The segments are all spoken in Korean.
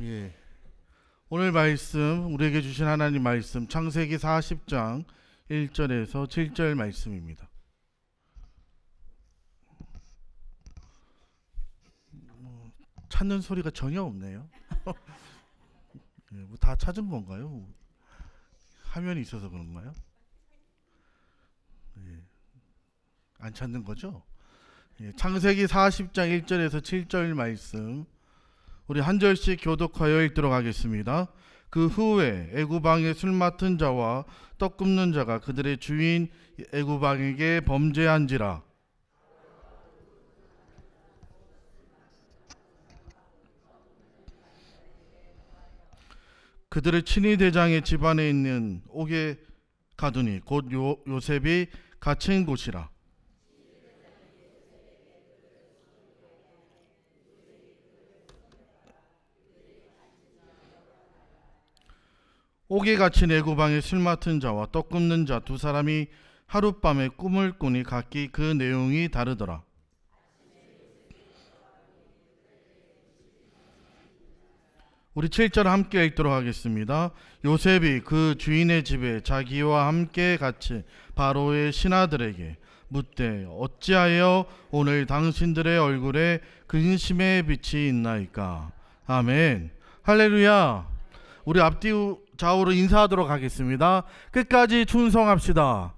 예. 오늘 말씀, 우리에게 주신 하나님 말씀 창세기 40장 1절에서 7절 말씀입니다. 찾는 소리가 전혀 없네요. 예, 뭐 다 찾은 건가요? 화면이 있어서 그런가요? 예. 안 찾는 거죠? 예, 창세기 40장 1절에서 7절 말씀 우리 한 절씩 교독하여 읽도록 하겠습니다. 그 후에 애굽 왕의 술 맡은 자와 떡 굽는 자가 그들의 주인 애굽 왕에게 범죄한지라. 그들의 친위 대장의 집안에 있는 옥에 가두니 곧 요셉이 갇힌 곳이라. 옥에 갇힌 애굽 왕의 술 맡은 자와 떡 굽는 자 두 사람이 하룻밤에 꿈을 꾸니 각기 그 내용이 다르더라. 우리 7절 함께 읽도록 하겠습니다. 요셉이 그 주인의 집에 자기와 함께 같이 바로의 신하들에게 묻되 어찌하여 오늘 당신들의 얼굴에 근심의 빛이 있나이까. 아멘. 할렐루야. 우리 앞뒤 좌우로 인사하도록 하겠습니다. 끝까지 충성합시다.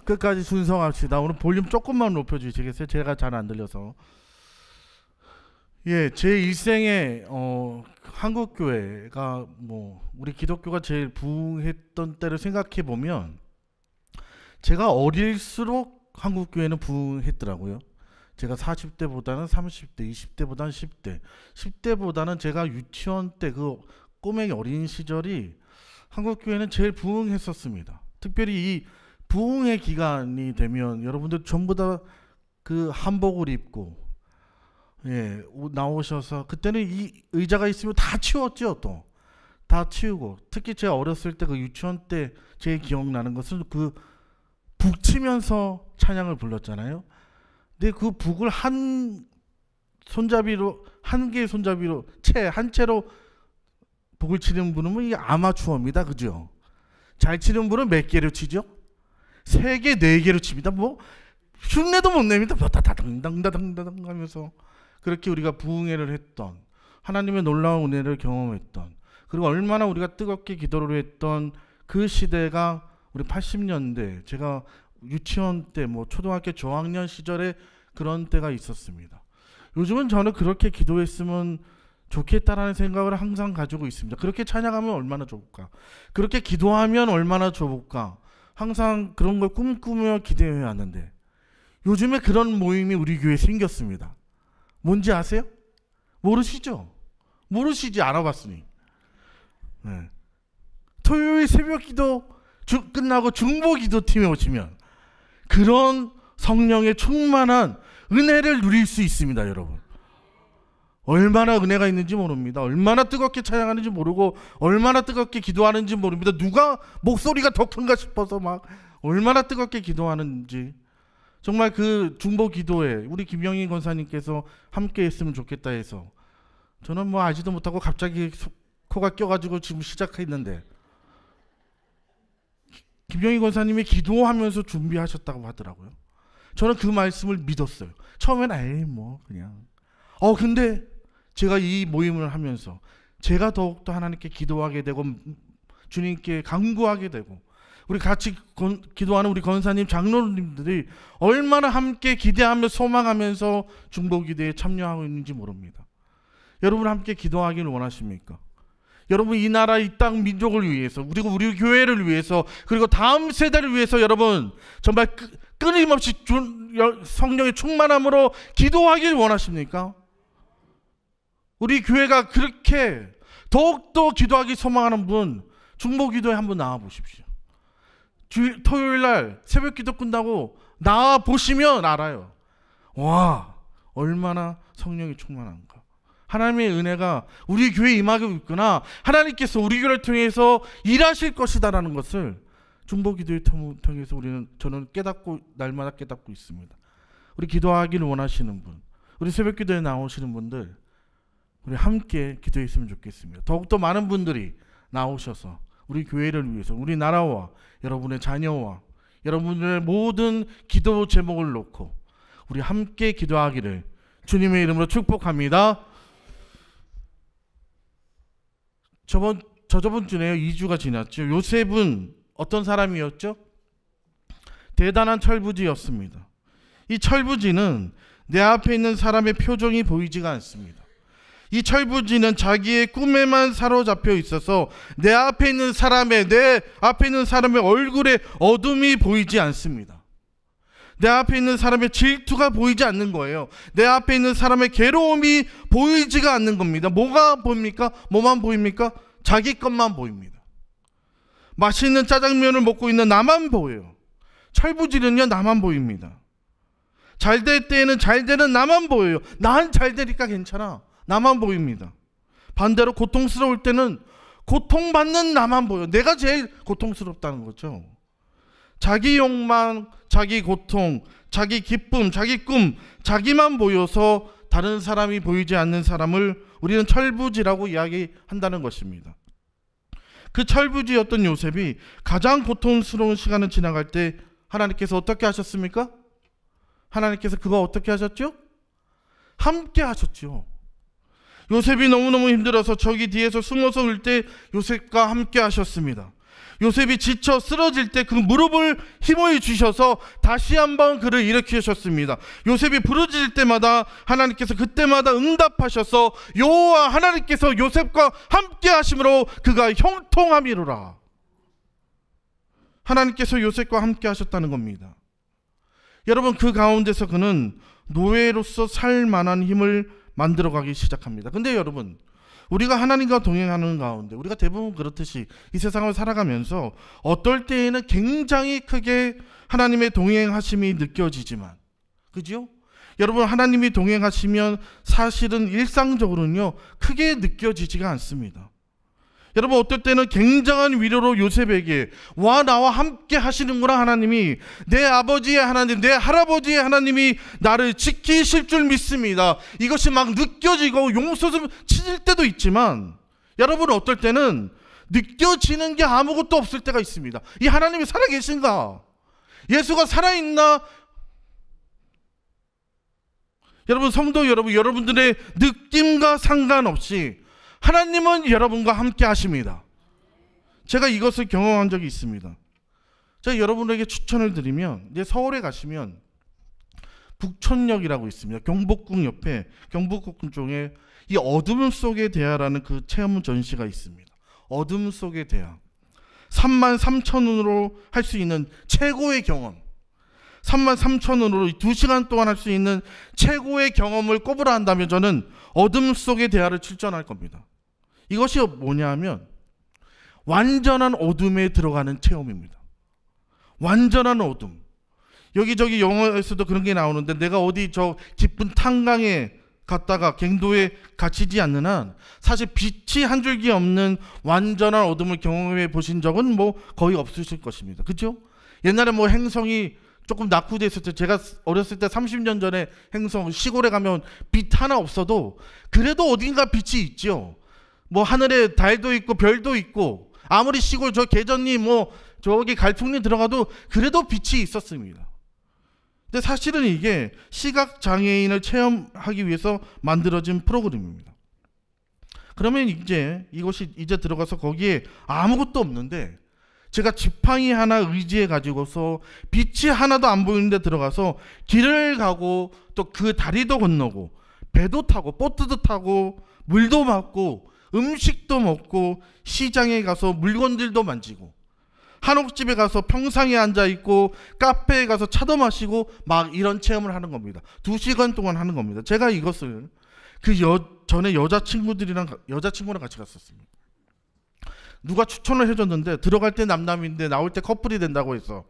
끝까지 충성합시다. 오늘 볼륨 조금만 높여주시겠어요? 제가 잘 안 들려서. 예, 제 일생에 한국교회가 우리 기독교가 제일 부흥했던 때를 생각해 보면 제가 어릴수록 한국교회는 부흥했더라고요. 제가 40대보다는 30대, 20대보다는 10대, 10대보다는 제가 유치원 때 그 꼬맹이 어린 시절이 한국교회는 제일 부흥했었습니다. 특별히 이 부흥의 기간이 되면 여러분들 전부 다 그 한복을 입고 예, 나오셔서 그때는 이 의자가 있으면 다 치웠죠. 또 다 치우고 특히 제가 어렸을 때 그 유치원 때 제 기억나는 것은 그 북 치면서 찬양을 불렀잖아요. 근데 그 북을 한 손잡이로 한 개의 손잡이로 한 채로 북을 치는 분은 이게 아마추어입니다. 그죠? 잘 치는 분은 몇 개로 치죠? 3개, 4개로 칩니다. 흉내도 못 냅니다. 다당당당당당 하면서 그렇게 우리가 부흥회를 했던 하나님의 놀라운 은혜를 경험했던 그리고 얼마나 우리가 뜨겁게 기도를 했던 그 시대가 우리 80년대 제가 유치원 때 초등학교 저학년 시절에 그런 때가 있었습니다. 요즘은 저는 그렇게 기도했으면 좋겠다라는 생각을 항상 가지고 있습니다. 그렇게 찬양하면 얼마나 좋을까? 그렇게 기도하면 얼마나 좋을까? 항상 그런 걸 꿈꾸며 기대해 왔는데 요즘에 그런 모임이 우리 교회에 생겼습니다. 뭔지 아세요? 모르시죠? 모르시지 알아봤으니. 네. 토요일 새벽 기도 끝나고 중보 기도팀에 오시면 그런 성령의 충만한 은혜를 누릴 수 있습니다. 여러분. 얼마나 은혜가 있는지 모릅니다. 얼마나 뜨겁게 찬양하는지 모르고 얼마나 뜨겁게 기도하는지 모릅니다. 누가 목소리가 더 큰가 싶어서 얼마나 뜨겁게 기도하는지. 정말 그 중보 기도에 우리 김영희 권사님께서 함께 했으면 좋겠다 해서 저는 알지도 못하고 갑자기 코가 껴가지고 지금 시작했는데 김영희 권사님이 기도하면서 준비하셨다고 하더라고요. 저는 그 말씀을 믿었어요. 처음에는 그냥 근데 제가 이 모임을 하면서 제가 더욱더 하나님께 기도하게 되고 주님께 간구하게 되고 우리 같이 기도하는 우리 권사님 장로님들이 얼마나 함께 기대하며 소망하면서 중보기도에 참여하고 있는지 모릅니다. 여러분 함께 기도하기를 원하십니까? 여러분 이 나라 이 땅 민족을 위해서 그리고 우리 교회를 위해서 그리고 다음 세대를 위해서 여러분 정말 끊임없이 성령의 충만함으로 기도하기를 원하십니까? 우리 교회가 그렇게 더욱더 기도하기 소망하는 분 중보기도에 한번 나와 보십시오. 토요일날 새벽 기도 끝나고 나와 보시면 알아요. 와 얼마나 성령이 충만한가. 하나님의 은혜가 우리 교회에 임하고 있구나. 하나님께서 우리 교회를 통해서 일하실 것이다라는 것을 중보기도를 통해서 저는 날마다 깨닫고 있습니다. 우리 기도하기를 원하시는 분, 우리 새벽 기도에 나오시는 분들 우리 함께 기도했으면 좋겠습니다. 더욱더 많은 분들이 나오셔서 우리 교회를 위해서, 우리 나라와 여러분의 자녀와 여러분의 모든 기도 제목을 놓고 우리 함께 기도하기를 주님의 이름으로 축복합니다. 저번 주네요. 2주가 지났죠. 요셉은 어떤 사람이었죠? 대단한 철부지였습니다. 이 철부지는 내 앞에 있는 사람의 표정이 보이지가 않습니다. 이 철부지는 자기의 꿈에만 사로잡혀 있어서 내 앞에 있는 사람의 얼굴에 어둠이 보이지 않습니다. 내 앞에 있는 사람의 질투가 보이지 않는 거예요. 내 앞에 있는 사람의 괴로움이 보이지가 않는 겁니다. 뭐가 보입니까? 뭐만 보입니까? 자기 것만 보입니다. 맛있는 짜장면을 먹고 있는 나만 보여요. 철부지는요, 나만 보입니다. 잘 될 때에는 잘 되는 나만 보여요. 난 잘 되니까 괜찮아. 나만 보입니다. 반대로 고통스러울 때는 고통받는 나만 보여. 내가 제일 고통스럽다는 거죠. 자기 욕망, 자기 고통, 자기 기쁨, 자기 꿈, 자기만 보여서 다른 사람이 보이지 않는 사람을 우리는 철부지라고 이야기한다는 것입니다. 그 철부지였던 요셉이 가장 고통스러운 시간을 지나갈 때 하나님께서 어떻게 하셨습니까? 하나님께서 그거 어떻게 하셨죠? 함께 하셨죠. 요셉이 너무너무 힘들어서 저기 뒤에서 숨어서 울 때 요셉과 함께 하셨습니다. 요셉이 지쳐 쓰러질 때 그 무릎을 힘을 주셔서 다시 한번 그를 일으키셨습니다. 요셉이 부르짖을 때마다 하나님께서 그때마다 응답하셔서 여호와 하나님께서 요셉과 함께 하심으로 그가 형통함이로라. 하나님께서 요셉과 함께 하셨다는 겁니다. 여러분, 그 가운데서 그는 노예로서 살 만한 힘을 만들어가기 시작합니다. 근데 여러분, 우리가 하나님과 동행하는 가운데 우리가 대부분 그렇듯이 이 세상을 살아가면서 어떨 때에는 굉장히 크게 하나님의 동행하심이 느껴지지만, 그죠? 여러분, 하나님이 동행하시면 사실은 일상적으로는요 크게 느껴지지가 않습니다. 여러분, 어떨 때는 굉장한 위로로 요셉에게 와 나와 함께 하시는구나 하나님이, 내 아버지의 하나님, 내 할아버지의 하나님이 나를 지키실 줄 믿습니다. 이것이 막 느껴지고 용솟음 치질 때도 있지만, 여러분 어떨 때는 느껴지는 게 아무것도 없을 때가 있습니다. 이 하나님이 살아계신가? 예수가 살아있나? 여러분, 성도 여러분, 여러분들의 느낌과 상관없이 하나님은 여러분과 함께 하십니다. 제가 이것을 경험한 적이 있습니다. 제가 여러분에게 추천을 드리면, 이제 서울에 가시면 북촌역이라고 있습니다. 경복궁 옆에, 경복궁 쪽에 이 어둠 속의 대화라는 그 체험 전시가 있습니다. 어둠 속의 대화. 33,000원으로 할 수 있는 최고의 경험, 33,000원으로 2시간 동안 할 수 있는 최고의 경험을 꼽으라 한다면 저는 어둠 속의 대화를 출전할 겁니다. 이것이 뭐냐 하면 완전한 어둠에 들어가는 체험입니다. 완전한 어둠. 여기저기 영화에서도 그런 게 나오는데, 내가 어디 저 깊은 탄강에 갔다가 갱도에 갇히지 않는 한 사실 빛이 한 줄기 없는 완전한 어둠을 경험해 보신 적은 뭐 거의 없으실 것입니다. 그렇죠? 옛날에 뭐 행성이 조금 낙후됐을 때, 제가 어렸을 때 30년 전에 행성 시골에 가면 빛 하나 없어도 그래도 어딘가 빛이 있죠. 뭐 하늘에 달도 있고 별도 있고, 아무리 시골 저 계전리 뭐 저기 갈풍리 들어가도 그래도 빛이 있었습니다. 근데 사실은 이게 시각 장애인을 체험하기 위해서 만들어진 프로그램입니다. 그러면 이제 이것이 이제 들어가서 거기에 아무것도 없는데 제가 지팡이 하나 의지해 가지고서 빛이 하나도 안 보이는데 들어가서 길을 가고 또 그 다리도 건너고 배도 타고 보트도 타고 물도 맞고 음식도 먹고 시장에 가서 물건들도 만지고 한옥집에 가서 평상에 앉아있고 카페에 가서 차도 마시고 막 이런 체험을 하는 겁니다. 2시간 동안 하는 겁니다. 제가 이것을 전에 여자친구랑 같이 갔었습니다. 누가 추천을 해줬는데 들어갈 때 남남인데 나올 때 커플이 된다고 해서,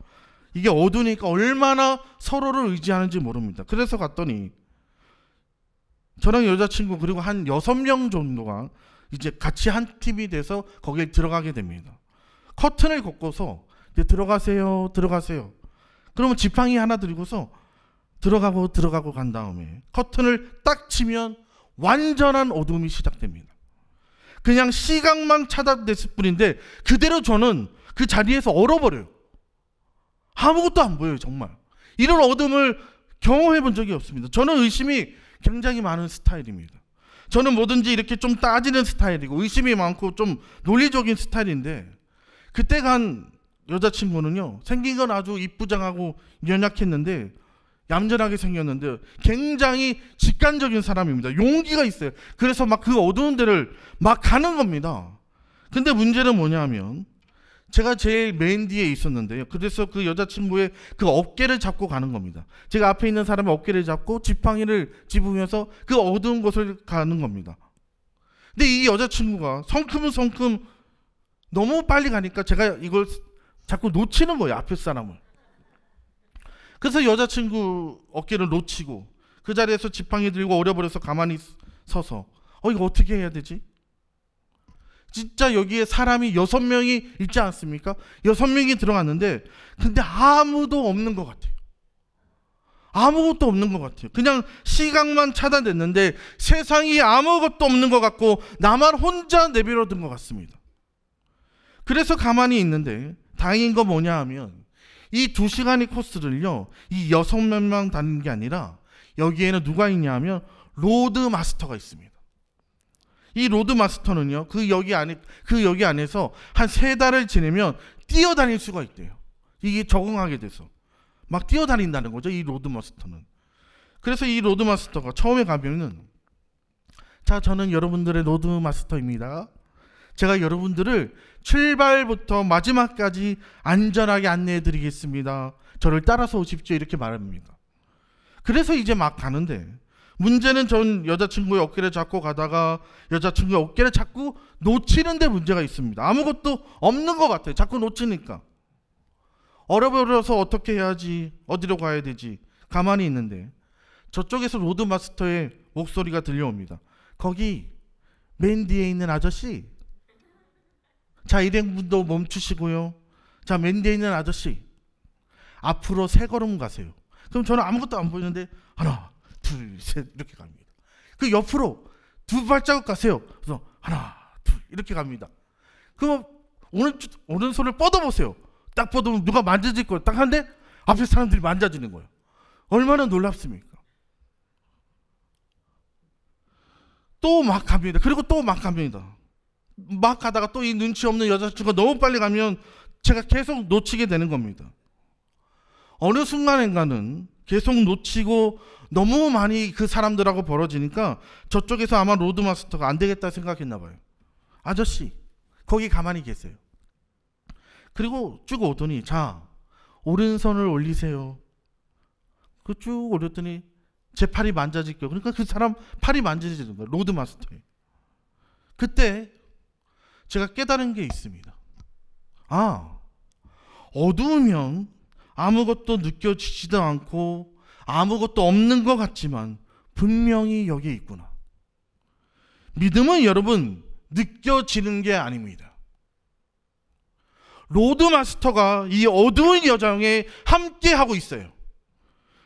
이게 어두우니까 얼마나 서로를 의지하는지 모릅니다. 그래서 갔더니 저랑 여자친구 그리고 한 6명 정도가 이제 같이 한 팀이 돼서 거기에 들어가게 됩니다. 커튼을 걷고서 이제 들어가세요. 그러면 지팡이 하나 들고서 들어가고 간 다음에 커튼을 딱 치면 완전한 어둠이 시작됩니다. 그냥 시각만 차단됐을 뿐인데 그대로 저는 그 자리에서 얼어버려요. 아무것도 안 보여요. 정말 이런 어둠을 경험해 본 적이 없습니다. 저는 의심이 굉장히 많은 스타일입니다. 저는 뭐든지 이렇게 좀 따지는 스타일이고 의심이 많고 좀 논리적인 스타일인데, 그때 간 여자친구는요, 생긴 건 아주 이쁘장하고 연약했는데 얌전하게 생겼는데 굉장히 직관적인 사람입니다. 용기가 있어요. 그래서 막 그 어두운 데를 막 가는 겁니다. 근데 문제는 뭐냐면 제가 제일 맨 뒤에 있었는데요. 그래서 그 여자친구의 그 어깨를 잡고 가는 겁니다. 제가 앞에 있는 사람의 어깨를 잡고 지팡이를 집으면서 그 어두운 곳을 가는 겁니다. 근데 이 여자친구가 성큼성큼 너무 빨리 가니까 제가 이걸 자꾸 놓치는 거예요. 앞에 사람을. 그래서 여자친구 어깨를 놓치고 그 자리에서 지팡이 들고 어려버려서 가만히 서서 이거 어떻게 해야 되지? 진짜 여기에 사람이 6명이 있지 않습니까? 6명이 들어갔는데 근데 아무도 없는 것 같아요. 아무것도 없는 것 같아요. 그냥 시각만 차단됐는데 세상이 아무것도 없는 것 같고 나만 혼자 내버려둔 것 같습니다. 그래서 가만히 있는데 다행인 건 뭐냐 하면 이 2시간의 코스를요, 이 6명 다니는 게 아니라 여기에는 누가 있냐 하면 로드 마스터가 있습니다. 이 로드 마스터는요, 그 여기 안에서 한 3달을 지내면 뛰어다닐 수가 있대요. 이게 적응하게 돼서 막 뛰어다닌다는 거죠, 이 로드 마스터는. 그래서 이 로드 마스터가 처음에 가면은, 자, 저는 여러분들의 로드 마스터입니다. 제가 여러분들을 출발부터 마지막까지 안전하게 안내해 드리겠습니다. 저를 따라서 오십시오. 이렇게 말합니다. 그래서 이제 막 가는데 문제는 전 여자친구의 어깨를 잡고 가다가 여자친구의 어깨를 자꾸 놓치는 데 문제가 있습니다. 아무것도 없는 것 같아요. 자꾸 놓치니까. 얼어버려서 어떻게 해야지, 어디로 가야 되지, 가만히 있는데 저쪽에서 로드마스터의 목소리가 들려옵니다. 거기 맨 뒤에 있는 아저씨, 자, 일행분도 멈추시고요. 자, 맨 뒤에 있는 아저씨, 앞으로 3걸음 가세요. 그럼 저는 아무것도 안 보이는데 하나, 둘, 셋 이렇게 갑니다. 그 옆으로 2발자국 가세요. 그래서 하나, 둘 이렇게 갑니다. 그럼 오른손을 뻗어보세요. 딱 뻗으면 누가 만져질 거예요. 딱 하는데 앞에 사람들이 만져지는 거예요. 얼마나 놀랍습니까? 또 막 갑니다. 그리고 또 막 갑니다. 막 가다가 또 이 눈치 없는 여자친구가 너무 빨리 가면 제가 계속 놓치게 되는 겁니다. 어느 순간인가는 계속 놓치고 너무 많이 그 사람들하고 벌어지니까 저쪽에서 아마 로드마스터가 안 되겠다 생각했나 봐요. 아저씨, 거기 가만히 계세요. 그리고 쭉 오더니, 자, 오른손을 올리세요. 그 쭉 올렸더니 제 팔이 만져질 거예요. 그러니까 그 사람 팔이 만져지는 거예요. 로드마스터에. 그때 제가 깨달은 게 있습니다. 아, 어두우면 아무것도 느껴지지도 않고 아무것도 없는 것 같지만 분명히 여기에 있구나. 믿음은 여러분 느껴지는 게 아닙니다. 로드마스터가 이 어두운 여정에 함께 하고 있어요.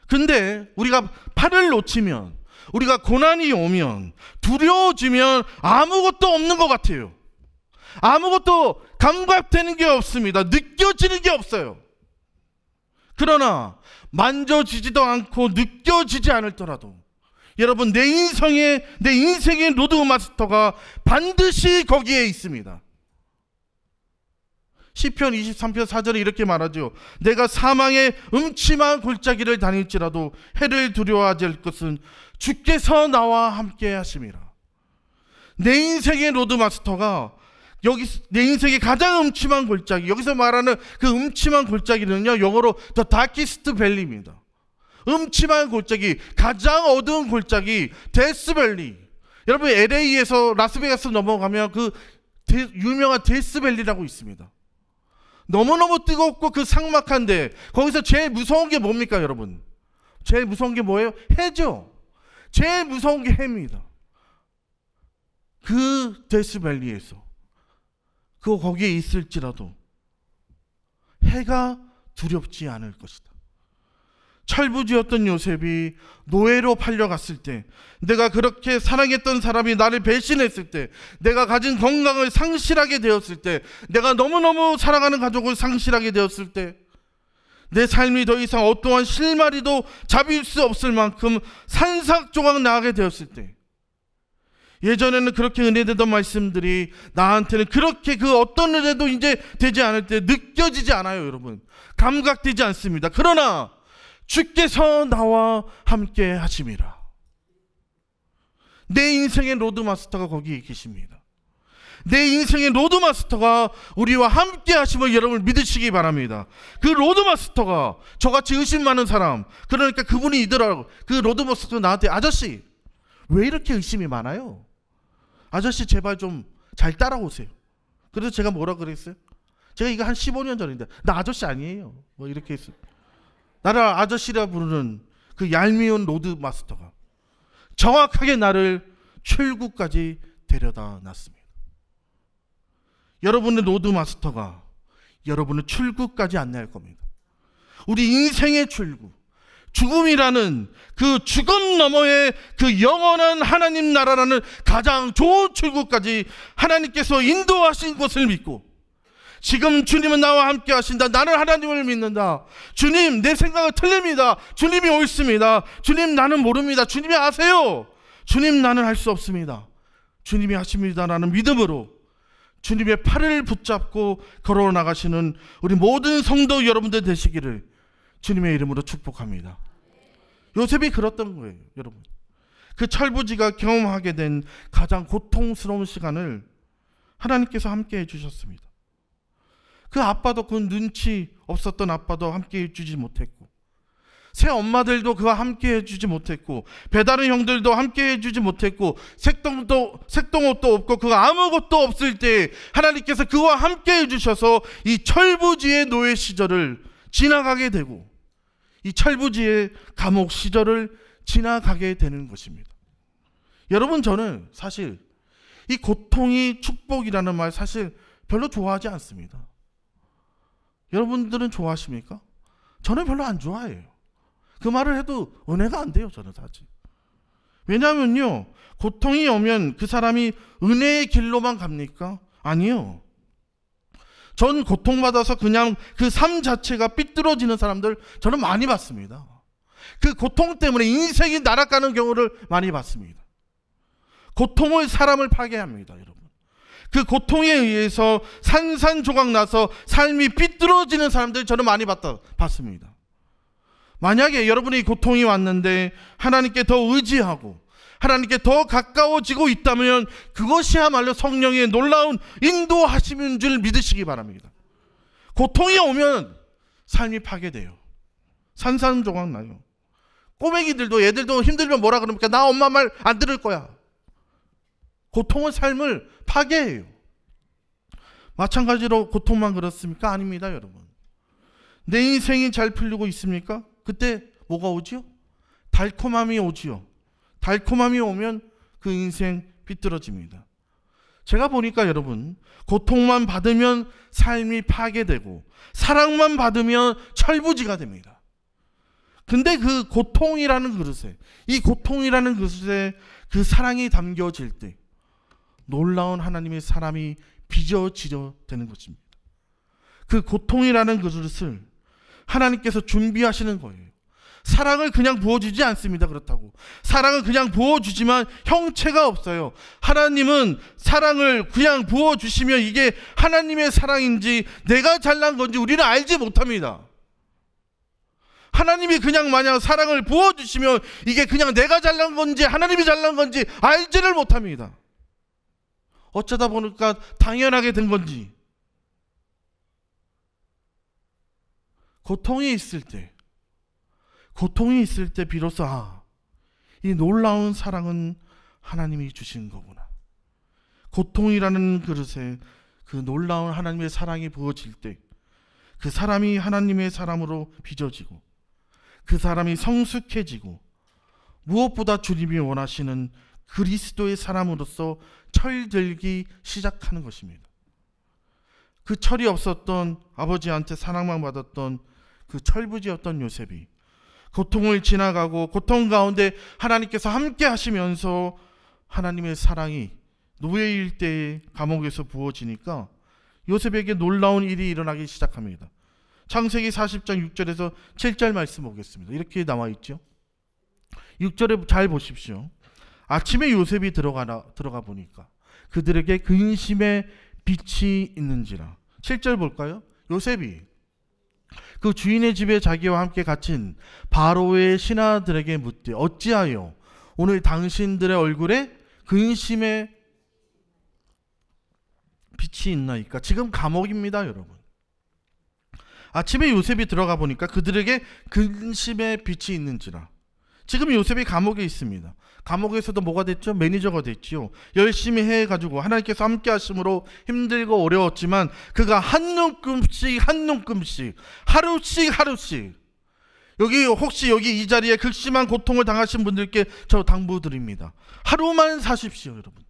근데 우리가 팔을 놓치면, 우리가 고난이 오면, 두려워지면 아무것도 없는 것 같아요. 아무것도 감각되는 게 없습니다. 느껴지는 게 없어요. 그러나 만져지지도 않고 느껴지지 않을더라도 여러분, 내 인생의 로드마스터가 반드시 거기에 있습니다. 시편 23편 4절에 이렇게 말하죠. 내가 사망의 음침한 골짜기를 다닐지라도 해를 두려워하지 않을 것은 주께서 나와 함께 하심이라. 내 인생의 로드마스터가 여기, 내 인생의 가장 음침한 골짜기, 여기서 말하는 그 음침한 골짜기는요, 영어로 The Darkest Valley입니다. 음침한 골짜기, 가장 어두운 골짜기, 데스밸리. 여러분, LA에서 라스베가스 넘어가면 그 유명한 데스밸리라고 있습니다. 너무너무 뜨겁고 그 삭막한데 거기서 제일 무서운 게 뭡니까, 여러분? 제일 무서운 게 뭐예요? 해죠. 제일 무서운 게 해입니다. 그 데스밸리에서 거기에 있을지라도 해가 두렵지 않을 것이다. 철부지였던 요셉이 노예로 팔려갔을 때, 내가 그렇게 사랑했던 사람이 나를 배신했을 때, 내가 가진 건강을 상실하게 되었을 때, 내가 너무너무 사랑하는 가족을 상실하게 되었을 때, 내 삶이 더 이상 어떠한 실마리도 잡을 수 없을 만큼 산삭조각 나가게 되었을 때, 예전에는 그렇게 은혜되던 말씀들이 나한테는 그렇게 그 어떤 은혜도 이제 되지 않을 때 느껴지지 않아요. 여러분, 감각되지 않습니다. 그러나 주께서 나와 함께 하심이라. 내 인생의 로드마스터가 거기에 계십니다. 내 인생의 로드마스터가 우리와 함께 하심을 여러분 믿으시기 바랍니다. 그 로드마스터가 저같이 의심 많은 사람, 그러니까 그분이 이더라고. 그 로드마스터 나한테, 아저씨 왜 이렇게 의심이 많아요? 아저씨 제발 좀 잘 따라오세요. 그래서 제가 뭐라 그랬어요? 제가 이거 한 15년 전인데, 나 아저씨 아니에요, 뭐 이렇게 했어요. 나를 아저씨라 부르는 그 얄미운 로드마스터가 정확하게 나를 출구까지 데려다 놨습니다. 여러분의 로드마스터가 여러분을 출구까지 안내할 겁니다. 우리 인생의 출구, 죽음이라는 그 죽음 너머의 그 영원한 하나님 나라라는 가장 좋은 출구까지 하나님께서 인도하신 것을 믿고, 지금 주님은 나와 함께 하신다, 나는 하나님을 믿는다, 주님 내 생각은 틀립니다, 주님이 옳습니다, 주님 나는 모릅니다, 주님이 아세요, 주님 나는 할 수 없습니다, 주님이 하십니다라는 믿음으로 주님의 팔을 붙잡고 걸어 나가시는 우리 모든 성도 여러분들 되시기를 주님의 이름으로 축복합니다. 요셉이 그랬던 거예요. 여러분, 그 철부지가 경험하게 된 가장 고통스러운 시간을 하나님께서 함께 해주셨습니다. 그 아빠도, 그 눈치 없었던 아빠도 함께 해주지 못했고, 새 엄마들도 그와 함께 해주지 못했고, 배다른 형들도 함께 해주지 못했고, 색동옷도 없고 그 아무것도 없을 때 하나님께서 그와 함께 해주셔서 이 철부지의 노예 시절을 지나가게 되고, 이 철부지의 감옥 시절을 지나가게 되는 것입니다. 여러분, 저는 사실 이 고통이 축복이라는 말 사실 별로 좋아하지 않습니다. 여러분들은 좋아하십니까? 저는 별로 안 좋아해요. 그 말을 해도 은혜가 안 돼요, 저는 사실. 왜냐하면요, 고통이 오면 그 사람이 은혜의 길로만 갑니까? 아니요. 전 고통받아서 그냥 그 삶 자체가 삐뚤어지는 사람들 저는 많이 봤습니다. 그 고통 때문에 인생이 날아가는 경우를 많이 봤습니다. 고통을 사람을 파괴합니다, 여러분. 그 고통에 의해서 산산조각 나서 삶이 삐뚤어지는 사람들 저는 많이 봤습니다. 만약에 여러분이 고통이 왔는데 하나님께 더 의지하고 하나님께 더 가까워지고 있다면 그것이야말로 성령의 놀라운 인도하심인 줄 믿으시기 바랍니다. 고통이 오면 삶이 파괴돼요. 산산조각 나요. 꼬맹이들도, 애들도 힘들면 뭐라 그럽니까? 나 엄마 말 안 들을 거야. 고통은 삶을 파괴해요. 마찬가지로 고통만 그렇습니까? 아닙니다, 여러분. 내 인생이 잘 풀리고 있습니까? 그때 뭐가 오지요? 달콤함이 오지요. 달콤함이 오면 그 인생 삐뚤어집니다. 제가 보니까 여러분, 고통만 받으면 삶이 파괴되고 사랑만 받으면 철부지가 됩니다. 근데 그 고통이라는 그릇에, 이 고통이라는 그릇에 그 사랑이 담겨질 때 놀라운 하나님의 사람이 빚어지려 되는 것입니다. 그 고통이라는 그릇을 하나님께서 준비하시는 거예요. 사랑을 그냥 부어주지 않습니다. 그렇다고 사랑을 그냥 부어주지만 형체가 없어요. 하나님은 사랑을 그냥 부어주시면 이게 하나님의 사랑인지 내가 잘난 건지 우리는 알지 못합니다. 하나님이 그냥 마냥 사랑을 부어주시면 이게 그냥 내가 잘난 건지 하나님이 잘난 건지 알지를 못합니다. 어쩌다 보니까 당연하게 된 건지. 고통이 있을 때 비로소 이 놀라운 사랑은 하나님이 주신 거구나. 고통이라는 그릇에 그 놀라운 하나님의 사랑이 부어질 때 그 사람이 하나님의 사람으로 빚어지고 그 사람이 성숙해지고 무엇보다 주님이 원하시는 그리스도의 사람으로서 철들기 시작하는 것입니다. 그 철이 없었던, 아버지한테 사랑만 받았던 그 철부지였던 요셉이 고통을 지나가고 고통 가운데 하나님께서 함께 하시면서 하나님의 사랑이 노예일 때에 감옥에서 부어지니까 요셉에게 놀라운 일이 일어나기 시작합니다. 창세기 40장 6절에서 7절 말씀 보겠습니다. 이렇게 나와 있죠. 6절에 잘 보십시오. 아침에 요셉이 들어가 보니까 그들에게 근심의 빛이 있는지라. 7절 볼까요? 요셉이 그 주인의 집에 자기와 함께 갇힌 바로의 신하들에게 묻되 어찌하여 오늘 당신들의 얼굴에 근심의 빛이 있나이까. 지금 감옥입니다, 여러분. 아침에 요셉이 들어가 보니까 그들에게 근심의 빛이 있는지라. 지금 요셉이 감옥에 있습니다. 감옥에서도 뭐가 됐죠? 매니저가 됐죠. 열심히 해가지고 하나님께서 함께 하심으로 힘들고 어려웠지만 그가 한 눈금씩 하루씩 여기 혹시 여기 이 자리에 극심한 고통을 당하신 분들께 저 당부드립니다. 하루만 사십시오, 여러분.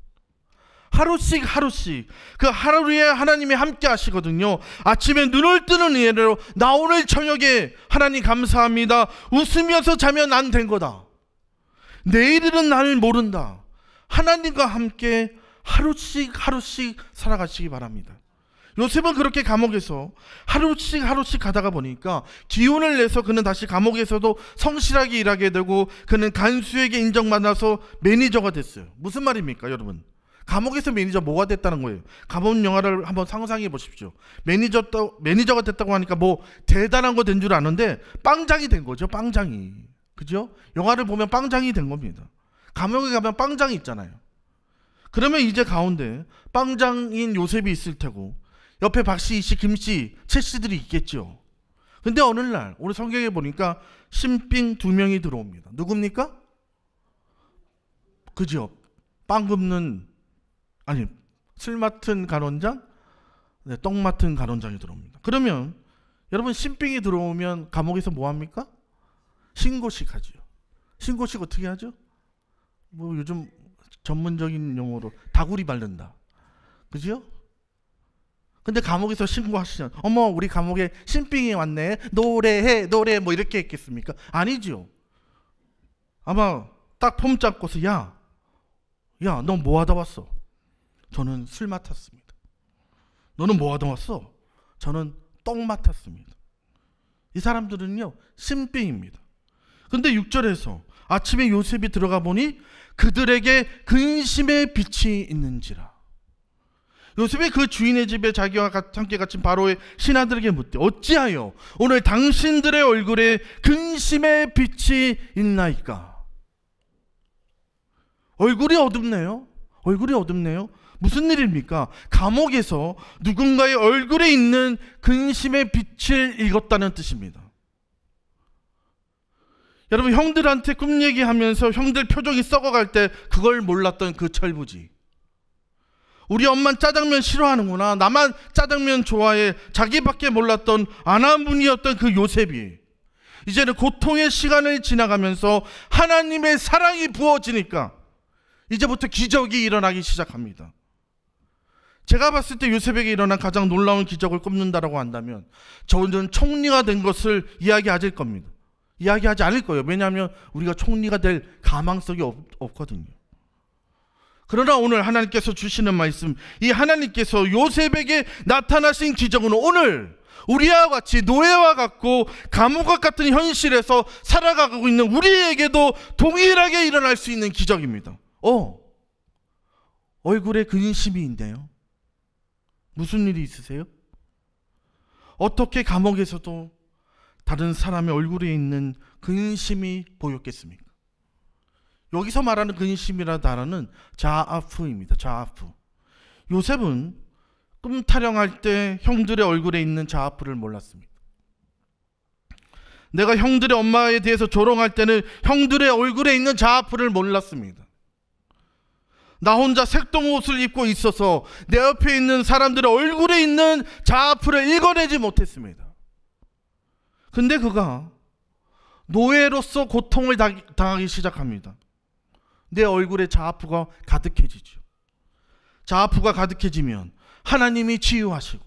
하루씩 그 하루에 하나님이 함께 하시거든요. 아침에 눈을 뜨는 예로 나 오늘 저녁에 하나님 감사합니다. 웃으면서 자면 안 된 거다. 내일은 나를 모른다. 하나님과 함께 하루씩 살아가시기 바랍니다. 요셉은 그렇게 감옥에서 하루씩 가다가 보니까 기운을 내서 그는 다시 감옥에서도 성실하게 일하게 되고 그는 간수에게 인정받아서 매니저가 됐어요. 무슨 말입니까, 여러분? 감옥에서 매니저 뭐가 됐다는 거예요? 감옥 영화를 한번 상상해 보십시오. 매니저가 됐다고 하니까 뭐 대단한 거 된 줄 아는데 빵장이 된 거죠. 빵장이. 그죠? 영화를 보면 빵장이 된 겁니다. 감옥에 가면 빵장이 있잖아요. 그러면 이제 가운데 빵장인 요셉이 있을 테고 옆에 박씨, 이씨, 김씨, 채씨들이 있겠죠. 근데 어느 날 오늘 성경에 보니까 신빙 2명이 들어옵니다. 누굽니까? 그죠? 술 맡은 간원장, 떡 맡은 간원장이 들어옵니다. 그러면 여러분 신빙이 들어오면 감옥에서 뭐 합니까? 신고식 하죠. 신고식 어떻게 하죠? 뭐 요즘 전문적인 용어로 다구리 바른다. 그죠? 근데 감옥에서 신고하시면 어머 우리 감옥에 신빙이 왔네. 노래 뭐 이렇게 했겠습니까? 아니죠. 아마 딱 폼 잡고서 야 너 뭐 하다 왔어? 저는 술 맡았습니다. 너는 뭐 하다 왔어? 저는 떡 맡았습니다. 이 사람들은요 신빙입니다. 근데 6절에서 아침에 요셉이 들어가 보니 그들에게 근심의 빛이 있는지라. 요셉이 그 주인의 집에 자기와 함께 갇힌 바로의 신하들에게 묻되 어찌하여 오늘 당신들의 얼굴에 근심의 빛이 있나이까. 얼굴이 어둡네요. 무슨 일입니까? 감옥에서 누군가의 얼굴에 있는 근심의 빛을 읽었다는 뜻입니다. 여러분 형들한테 꿈 얘기하면서 형들 표정이 썩어갈 때 그걸 몰랐던 그 철부지. 우리 엄마는 짜장면 싫어하는구나. 나만 짜장면 좋아해. 자기밖에 몰랐던 아나문이었던 그 요셉이 이제는 고통의 시간을 지나가면서 하나님의 사랑이 부어지니까 이제부터 기적이 일어나기 시작합니다. 제가 봤을 때 요셉에게 일어난 가장 놀라운 기적을 꼽는다라고 한다면 저는 총리가 된 것을 이야기하지 않을 거예요. 왜냐하면 우리가 총리가 될 가망성이 없거든요. 그러나 오늘 하나님께서 주시는 말씀, 이 하나님께서 요셉에게 나타나신 기적은 오늘 우리와 같이 노예와 같고 감옥과 같은 현실에서 살아가고 있는 우리에게도 동일하게 일어날 수 있는 기적입니다. 얼굴에 근심이 있네요. 무슨 일이 있으세요? 어떻게 감옥에서도 다른 사람의 얼굴에 있는 근심이 보였겠습니까? 여기서 말하는 근심이라는 단어는 자아프입니다. 자아프. 요셉은 꿈 타령할 때 형들의 얼굴에 있는 자아프를 몰랐습니다. 내가 형들의 엄마에 대해서 조롱할 때는 형들의 얼굴에 있는 자아프를 몰랐습니다. 나 혼자 색동옷을 입고 있어서 내 옆에 있는 사람들의 얼굴에 있는 자아프를 읽어내지 못했습니다. 근데 그가 노예로서 고통을 당하기 시작합니다. 내 얼굴에 자아프가 가득해지죠. 자아프가 가득해지면 하나님이 치유하시고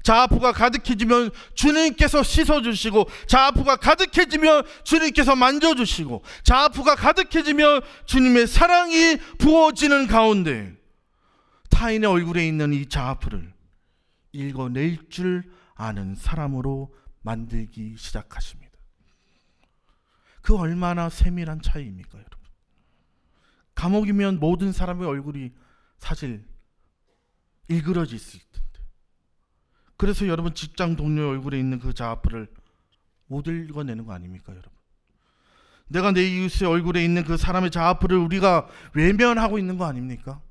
자아프가 가득해지면 주님께서 씻어주시고, 자아프가 가득해지면 주님께서 만져주시고, 자아프가 가득해지면 주님의 사랑이 부어지는 가운데 타인의 얼굴에 있는 이 자아프를 읽어낼 줄 아는 사람으로 만들기 시작하십니다. 그 얼마나 세밀한 차이입니까, 여러분? 감옥이면 모든 사람의 얼굴이 사실 일그러져 있을 텐데, 그래서 여러분 직장 동료 얼굴에 있는 그 자아프를 못 읽어내는 거 아닙니까, 여러분? 내가 내 이웃의 얼굴에 있는 그 사람의 자아프를 우리가 외면하고 있는 거 아닙니까?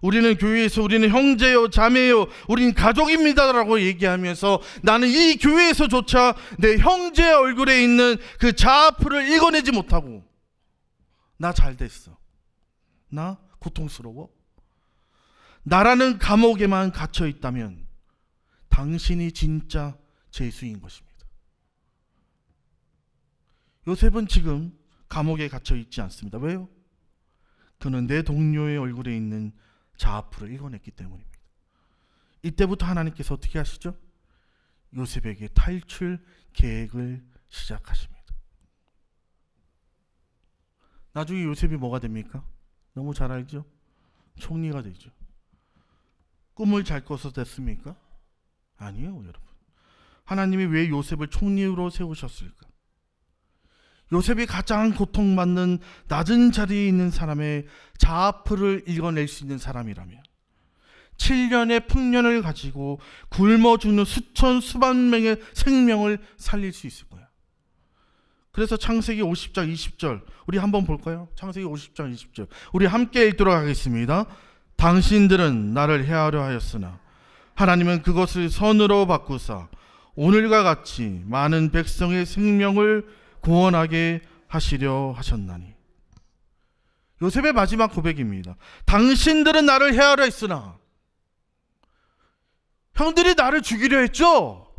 우리는 교회에서 우리는 형제요 자매요 우린 가족입니다라고 얘기하면서 나는 이 교회에서조차 내 형제의 얼굴에 있는 그 자아프를 읽어내지 못하고, 나 잘됐어, 나 고통스러워, 나라는 감옥에만 갇혀 있다면 당신이 진짜 죄수인 것입니다. 요셉은 지금 감옥에 갇혀 있지 않습니다. 왜요? 그는 내 동료의 얼굴에 있는 자아프를 읽어냈기 때문입니다. 이때부터 하나님께서 어떻게 하시죠? 요셉에게 탈출 계획을 시작하십니다. 나중에 요셉이 뭐가 됩니까? 너무 잘 알죠? 총리가 되죠. 꿈을 잘 꿔서 됐습니까? 아니에요, 여러분. 하나님이 왜 요셉을 총리로 세우셨을까? 요셉이 가장 고통받는 낮은 자리에 있는 사람의 자아프를 읽어낼 수 있는 사람이라면 7년의 풍년을 가지고 굶어 죽는 수천 수만 명의 생명을 살릴 수 있을 거야. 그래서 창세기 50장 20절 우리 한번 볼까요? 창세기 50장 20절 우리 함께 읽도록 하겠습니다. 당신들은 나를 해하려 하였으나 하나님은 그것을 선으로 바꾸사 오늘과 같이 많은 백성의 생명을 구원하게 하시려 하셨나니. 요셉의 마지막 고백입니다. 당신들은 나를 해하려 했으나, 형들이 나를 죽이려 했죠.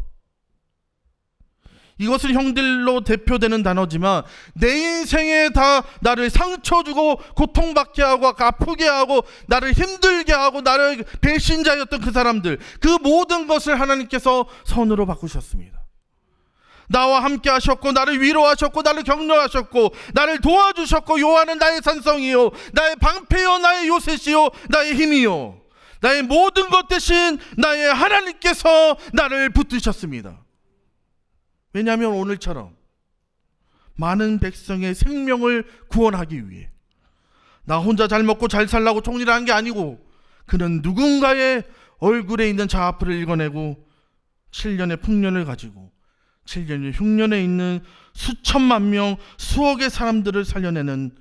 이것은 형들로 대표되는 단어지만 내 인생에 다 나를 상처 주고 고통받게 하고 아프게 하고 나를 힘들게 하고 나를 배신자였던 그 사람들, 그 모든 것을 하나님께서 선으로 바꾸셨습니다. 나와 함께 하셨고 나를 위로하셨고 나를 격려하셨고 나를 도와주셨고, 요한은 나의 산성이요 나의 방패요 나의 요새시요 나의 힘이요 나의 모든 것 대신 나의 하나님께서 나를 붙드셨습니다. 왜냐하면 오늘처럼 많은 백성의 생명을 구원하기 위해 나 혼자 잘 먹고 잘 살라고 총리를 한 게 아니고, 그는 누군가의 얼굴에 있는 자아프를 읽어내고 7년의 풍년을 가지고 7년의 흉년에 있는 수천만 명 수억의 사람들을 살려내는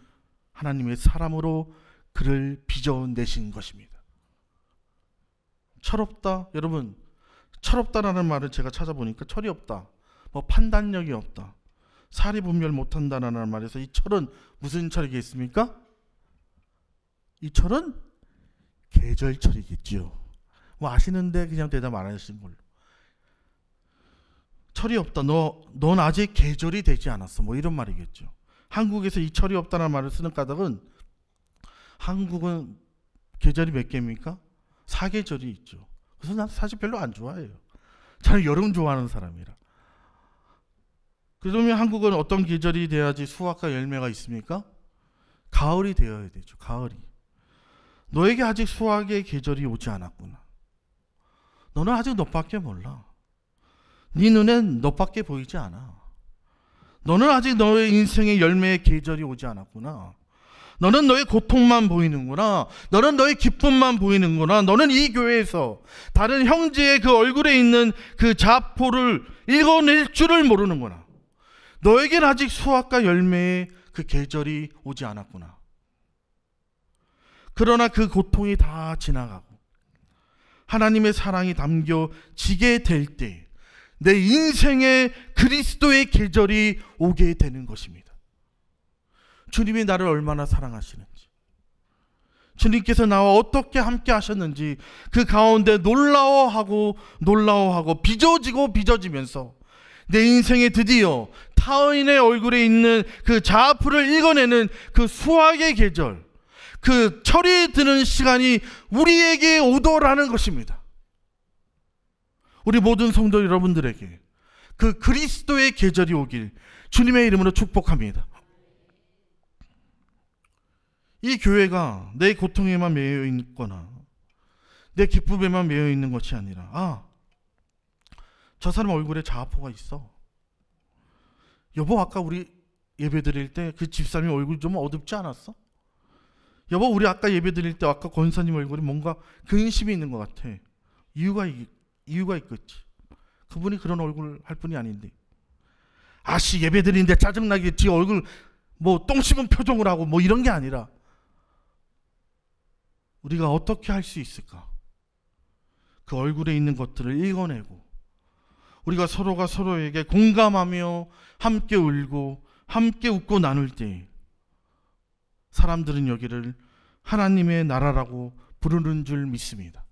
하나님의 사람으로 그를 빚어내신 것입니다. 철없다, 여러분, 철없다라는 말을 제가 찾아보니까 철이 없다, 뭐 판단력이 없다, 사리 분별 못한다라는 말에서 이 철은 무슨 철이겠습니까? 이 철은 계절철이겠지요. 뭐 아시는데 그냥 대답 안 하시는 걸로. 철이 없다, 넌 아직 계절이 되지 않았어, 뭐 이런 말이겠죠. 한국에서 이 철이 없다는 말을 쓰는 까닭은 한국은 계절이 몇 개입니까? 4계절이 있죠. 그래서 난 사실 별로 안 좋아해요. 저는 여름 좋아하는 사람이라. 그러면 한국은 어떤 계절이 돼야지 수확과 열매가 있습니까? 가을이 되어야 되죠. 가을이. 너에게 아직 수확의 계절이 오지 않았구나. 너는 아직 너밖에 몰라. 네 눈엔 너밖에 보이지 않아. 너는 아직 너의 인생의 열매의 계절이 오지 않았구나. 너는 너의 고통만 보이는구나. 너는 너의 기쁨만 보이는구나. 너는 이 교회에서 다른 형제의 그 얼굴에 있는 그 자포를 읽어낼 줄을 모르는구나. 너에겐 아직 수확과 열매의 그 계절이 오지 않았구나. 그러나 그 고통이 다 지나가고 하나님의 사랑이 담겨지게 될 때 내 인생에 그리스도의 계절이 오게 되는 것입니다. 주님이 나를 얼마나 사랑하시는지, 주님께서 나와 어떻게 함께 하셨는지 그 가운데 놀라워하고 빚어지면서 내 인생에 드디어 타인의 얼굴에 있는 그 자아프를 읽어내는 그 수확의 계절, 그 철이 드는 시간이 우리에게 오더라는 것입니다. 우리 모든 성도 여러분들에게 그 그리스도의 계절이 오길 주님의 이름으로 축복합니다. 이 교회가 내 고통에만 매여 있거나 내 기쁨에만 매여 있는 것이 아니라 저 사람 얼굴에 자아포가 있어. 여보, 아까 우리 예배 드릴 때 그 집사님 얼굴 좀 어둡지 않았어? 여보, 우리 아까 예배 드릴 때 아까 권사님 얼굴에 뭔가 근심이 있는 것 같아. 이유가 있겠지. 그분이 그런 얼굴 할 분이 아닌데. 아씨, 예배 드리는데 짜증나겠지. 얼굴 뭐 똥 씹은 표정을 하고 뭐 이런 게 아니라 우리가 어떻게 할 수 있을까? 그 얼굴에 있는 것들을 읽어내고 우리가 서로가 서로에게 공감하며 함께 울고 함께 웃고 나눌 때 사람들은 여기를 하나님의 나라라고 부르는 줄 믿습니다.